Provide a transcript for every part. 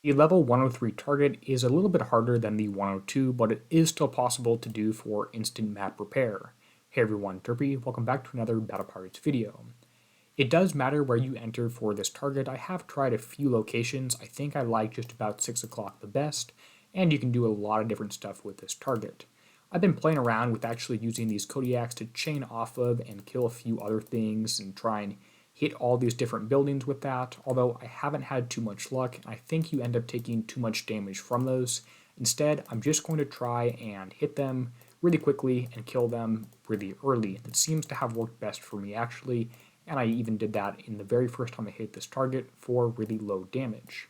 The level 103 target is a little bit harder than the 102, but it is still possible to do for instant map repair. Hey everyone, Derpy, welcome back to another Battle Pirates video. It does matter where you enter for this target. I have tried a few locations. I think I like just about 6 o'clock the best, and you can do a lot of different stuff with this target. I've been playing around with actually using these Kodiaks to chain off of and kill a few other things and try and hit all these different buildings with that, although I haven't had too much luck. I think you end up taking too much damage from those. Instead, I'm just going to try and hit them really quickly and kill them really early. It seems to have worked best for me actually, and I even did that in the very first time I hit this target for really low damage.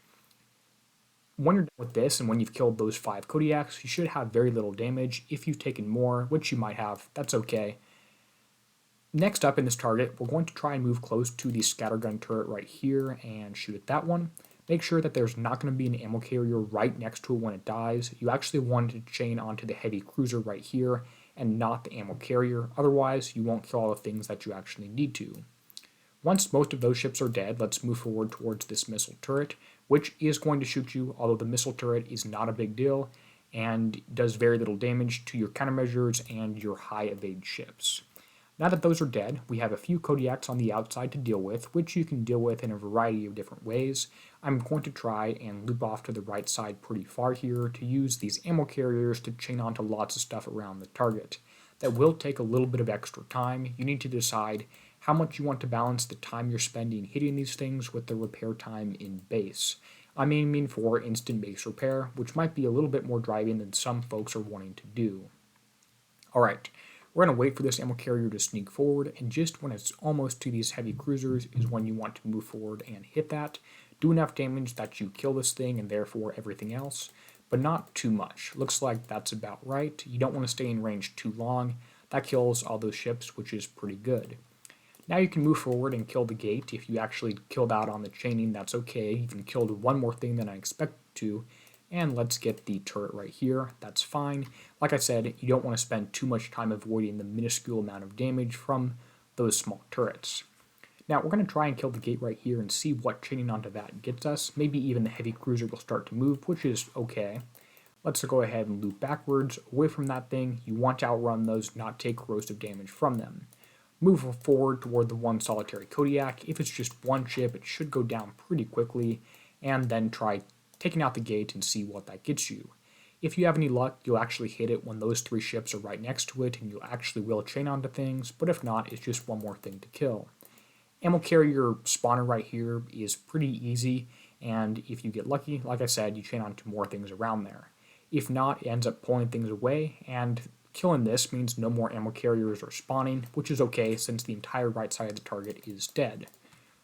When you're done with this and when you've killed those 5 Kodiaks, you should have very little damage. If you've taken more, which you might have, that's okay. Next up in this target, we're going to try and move close to the scattergun turret right here and shoot at that one. Make sure that there's not going to be an ammo carrier right next to it when it dies. You actually want to chain onto the heavy cruiser right here and not the ammo carrier, otherwise you won't kill all the things that you actually need to. Once most of those ships are dead, let's move forward towards this missile turret, which is going to shoot you, although the missile turret is not a big deal and does very little damage to your countermeasures and your high evade ships. Now that those are dead, we have a few Kodiaks on the outside to deal with, which you can deal with in a variety of different ways. I'm going to try and loop off to the right side pretty far here to use these ammo carriers to chain onto lots of stuff around the target. That will take a little bit of extra time. You need to decide how much you want to balance the time you're spending hitting these things with the repair time in base. I'm aiming for instant base repair, which might be a little bit more driving than some folks are wanting to do. Alright. We're going to wait for this ammo carrier to sneak forward, and just when it's almost to these heavy cruisers is when you want to move forward and hit that. Do enough damage that you kill this thing and therefore everything else, but not too much. Looks like that's about right. You don't want to stay in range too long. That kills all those ships, which is pretty good. Now you can move forward and kill the gate. If you actually killed out on the chaining, that's okay. You even killed one more thing than I expected to. And let's get the turret right here. That's fine. Like I said, you don't want to spend too much time avoiding the minuscule amount of damage from those small turrets. Now we're going to try and kill the gate right here and see what chaining onto that gets us. Maybe even the heavy cruiser will start to move, which is okay. Let's go ahead and loop backwards away from that thing. You want to outrun those, not take corrosive damage from them. Move forward toward the one solitary Kodiak. If it's just one ship, it should go down pretty quickly, and then try taking out the gate and see what that gets you. If you have any luck, you'll actually hit it when those 3 ships are right next to it, and you actually will chain onto things, but if not, it's just one more thing to kill. Ammo carrier spawner right here is pretty easy, and if you get lucky, like I said, you chain onto more things around there. If not, it ends up pulling things away, and killing this means no more ammo carriers are spawning, which is okay since the entire right side of the target is dead.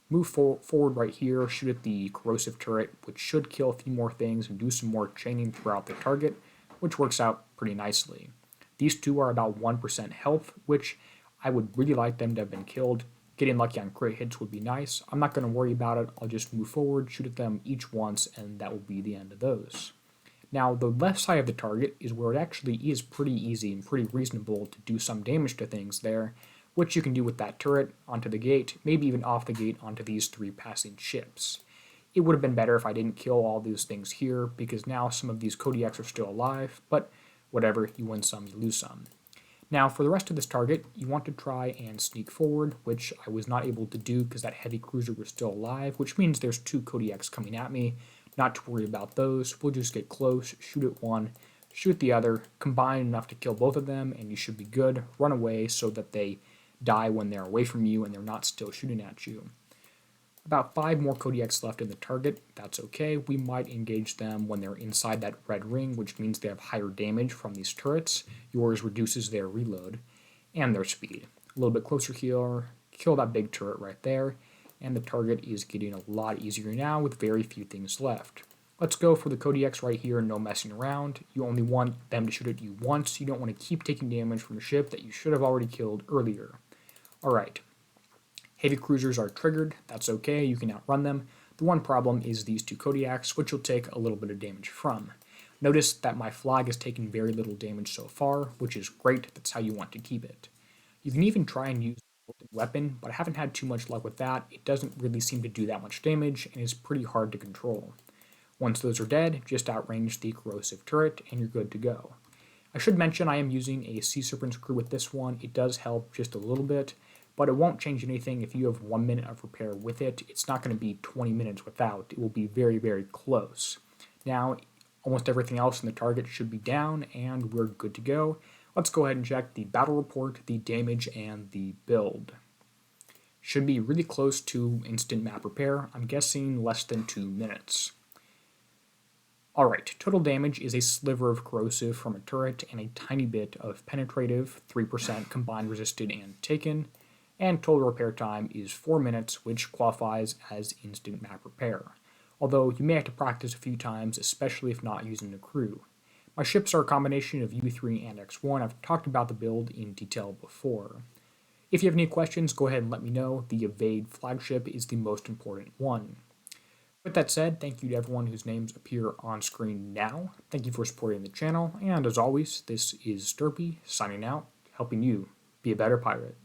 Move forward right here, shoot at the corrosive turret, which should kill a few more things and do some more chaining throughout the target, which works out pretty nicely. These 2 are about 1% health, which I would really like them to have been killed. Getting lucky on crit hits would be nice. I'm not going to worry about it. I'll just move forward, shoot at them each once, and that will be the end of those. Now, the left side of the target is where it actually is pretty easy and pretty reasonable to do some damage to things there, which you can do with that turret onto the gate, maybe even off the gate onto these 3 passing ships. It would have been better if I didn't kill all these things here, because now some of these Kodiaks are still alive, but whatever, you win some, you lose some. Now, for the rest of this target, you want to try and sneak forward, which I was not able to do because that heavy cruiser was still alive, which means there's 2 Kodiaks coming at me. Not to worry about those, we'll just get close, shoot at one, shoot the other, combine enough to kill both of them, and you should be good. Run away so that they die when they're away from you and they're not still shooting at you. About 5 more Kodiaks left in the target. That's okay. We might engage them when they're inside that red ring, which means they have higher damage from these turrets. Yours reduces their reload and their speed. A little bit closer here. Kill that big turret right there. And the target is getting a lot easier now with very few things left. Let's go for the Kodiaks right here, no messing around. You only want them to shoot at you once. You don't want to keep taking damage from a ship that you should have already killed earlier. Alright, heavy cruisers are triggered, that's okay, you can outrun them. The one problem is these 2 Kodiaks, which you'll take a little bit of damage from. Notice that my flag has taken very little damage so far, which is great, that's how you want to keep it. You can even try and use a weapon, but I haven't had too much luck with that. It doesn't really seem to do that much damage, and is pretty hard to control. Once those are dead, just outrange the corrosive turret and you're good to go. I should mention I am using a Sea Serpent's crew with this one. It does help just a little bit, but it won't change anything if you have 1 minute of repair with it. It's not going to be 20 minutes without. It will be very, very close. Now, almost everything else in the target should be down, and we're good to go. Let's go ahead and check the battle report, the damage, and the build. Should be really close to instant map repair. I'm guessing less than 2 minutes. Alright, total damage is a sliver of corrosive from a turret and a tiny bit of penetrative, 3% combined resisted and taken, and total repair time is 4 minutes, which qualifies as instant map repair, although you may have to practice a few times, especially if not using a crew. My ships are a combination of U3 and X1. I've talked about the build in detail before. If you have any questions, go ahead and let me know. The Evade flagship is the most important one. With that said, thank you to everyone whose names appear on screen now. Thank you for supporting the channel, and as always, this is Derpy signing out, helping you be a better pirate.